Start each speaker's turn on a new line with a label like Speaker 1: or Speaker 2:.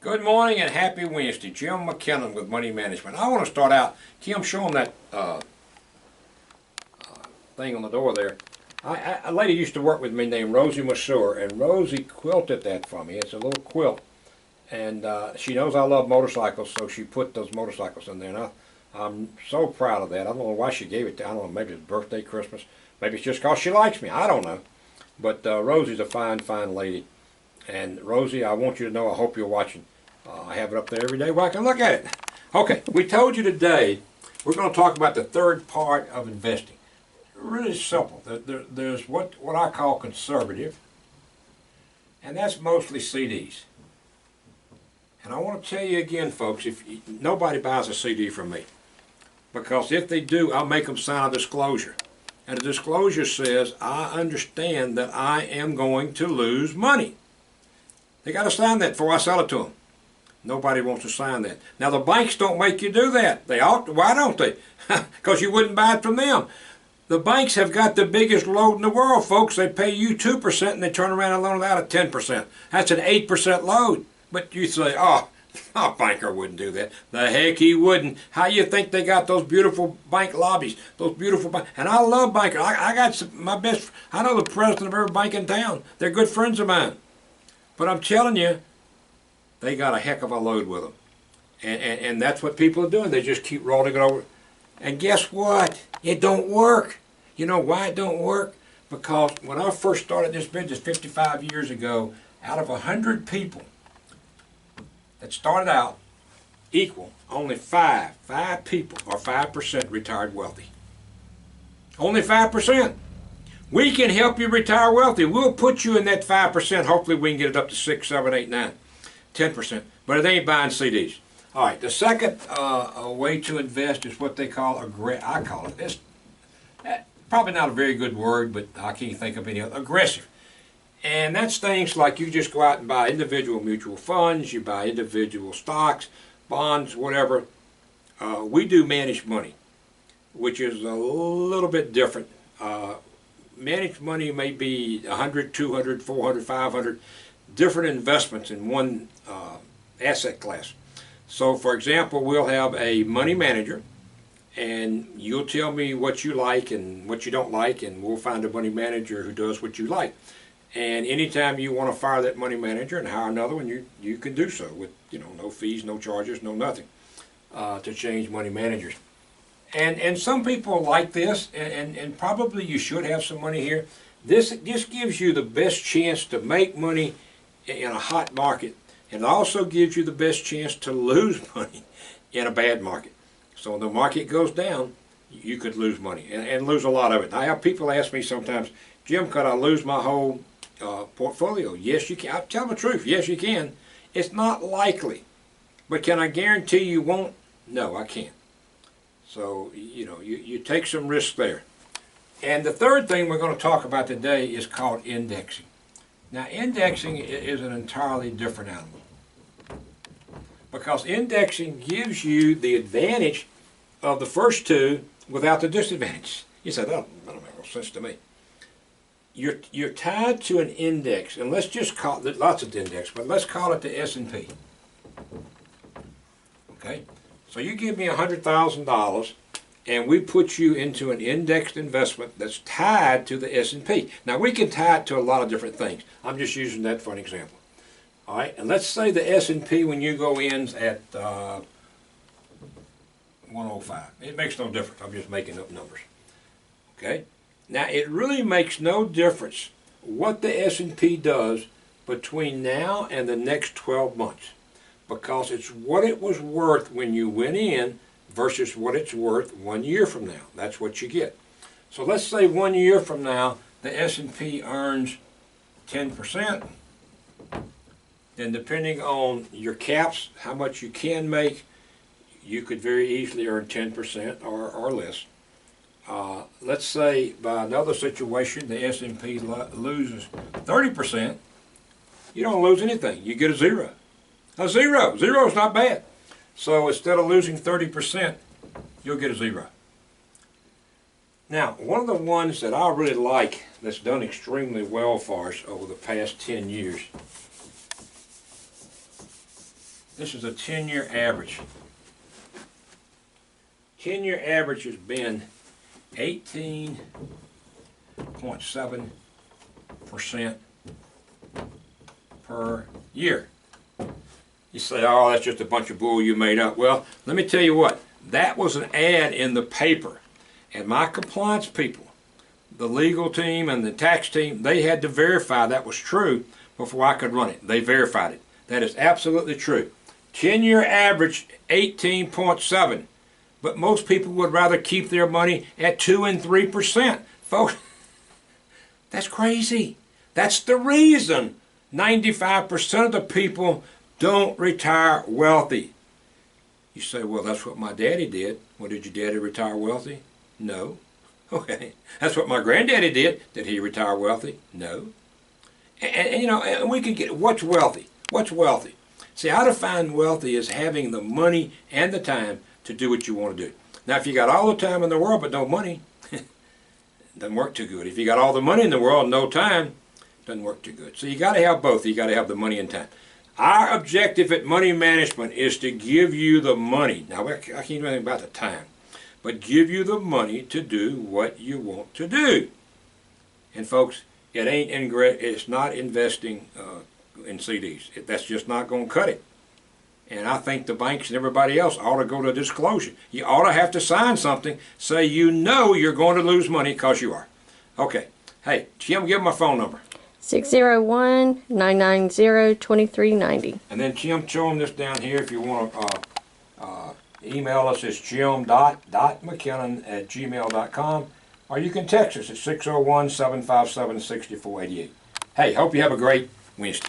Speaker 1: Good morning and happy Wednesday. Jim McKinnon with Money Management. I want to start out, Kim, show them that thing on the door there. A lady used to work with me named Rosie Masur, and Rosie quilted that for me. It's a little quilt, and she knows I love motorcycles, so she put those motorcycles in there. And I'm so proud of that. I don't know why she gave it to. I don't know, maybe it's birthday, Christmas. Maybe it's just because she likes me. I don't know. But Rosie's a fine, fine lady. And Rosie, I want you to know, I hope you're watching. I have it up there every day where I can look at it. Okay, we told you today we're going to talk about the third part of investing. Really simple. There's what I call conservative, and that's mostly CDs. And I want to tell you again, folks, nobody buys a CD from me, because if they do, I'll make them sign a disclosure. And the disclosure says, I understand that I am going to lose money. They got to sign that before I sell it to them. Nobody wants to sign that. Now, the banks don't make you do that. They ought to. Why don't they? Because you wouldn't buy it from them. The banks have got the biggest load in the world, folks. They pay you 2% and they turn around and loan it out at 10%. That's an 8% load. But you say, oh, a banker wouldn't do that. The heck he wouldn't. How you think they got those beautiful bank lobbies? Those beautiful banks. And I love bankers. I got my best. I know the president of every bank in town. They're good friends of mine. But I'm telling you, they got a heck of a load with them. And that's what people are doing. They just keep rolling it over. And guess what? It don't work. You know why it don't work? Because when I first started this business 55 years ago, out of 100 people that started out equal, only five people or 5% retired wealthy. Only 5%. We can help you retire wealthy. We'll put you in that 5%. Hopefully we can get it up to 6, 7, 8, 9, 10%. But it ain't buying CDs. All right, the second way to invest is what they call I call it. It's probably not a very good word, but I can't think of any other. Aggressive. And that's things like you just go out and buy individual mutual funds, you buy individual stocks, bonds, whatever. We do managed money, which is a little bit different. Managed money may be 100, 200, 400, 500 different investments in one asset class. So, for example, we'll have a money manager, and you'll tell me what you like and what you don't like, and we'll find a money manager who does what you like. And anytime you want to fire that money manager and hire another one, you can do so with no fees, no charges, no nothing to change money managers. And some people like this, and probably you should have some money here. This gives you the best chance to make money in a hot market, and it also gives you the best chance to lose money in a bad market. So when the market goes down, you could lose money, and lose a lot of it. I have people ask me sometimes, Jim, could I lose my whole portfolio? Yes, you can. I tell them the truth. Yes, you can. It's not likely, but can I guarantee you won't? No, I can't. So, you take some risks there. And the third thing we're going to talk about today is called indexing. Now, indexing is an entirely different animal, because indexing gives you the advantage of the first two without the disadvantage. You say, that don't make no sense to me. You're tied to an index, and let's just call it, lots of index, but let's call it the S&P. Okay? So you give me $100,000, and we put you into an indexed investment that's tied to the S&P. Now, we can tie it to a lot of different things. I'm just using that for an example. All right, and let's say the S&P when you go in at 105. It makes no difference. I'm just making up numbers. Okay? Now, it really makes no difference what the S&P does between now and the next 12 months, because it's what it was worth when you went in versus what it's worth 1 year from now. That's what you get. So let's say 1 year from now, the S&P earns 10%. Then depending on your caps, how much you can make, you could very easily earn 10% or less. Let's say by another situation, the S&P loses 30%. You don't lose anything. You get a zero. A zero. Zero is not bad. So instead of losing 30%, you'll get a zero. Now, one of the ones that I really like that's done extremely well for us over the past 10 years This is a 10-year average. 10-year average has been 18.7% per year. You say, oh, that's just a bunch of bull you made up. Well, let me tell you what. That was an ad in the paper. And my compliance people, the legal team and the tax team, they had to verify that was true before I could run it. They verified it. That is absolutely true. 10-year average, 18.7. But most people would rather keep their money at 2 and 3%. Folks, that's crazy. That's the reason 95% of the people don't retire wealthy. You say, well, that's what my daddy did. Well, did your daddy retire wealthy? No. Okay. That's what my granddaddy did. Did he retire wealthy? No. And you know, and we can get, what's wealthy? What's wealthy? See, how to find wealthy is having the money and the time to do what you want to do. Now, if you got all the time in the world but no money, it doesn't work too good. If you got all the money in the world and no time, it doesn't work too good. So you got to have both. You got to have the money and time. Our objective at Money Management is to give you the money. Now, I can't do anything about the time, but give you the money to do what you want to do. And folks, it's not investing in CDs. That's just not going to cut it. And I think the banks and everybody else ought to go to disclosure. You ought to have to sign something, say you know you're going to lose money because you are. Okay. Hey, Jim, give them my phone number.
Speaker 2: 601-990-2390.
Speaker 1: And then Jim, show them this down here if you want to email us. It's jim.mckinnon@gmail.com. Or you can text us at 601-757-6488. Hey, hope you have a great Wednesday.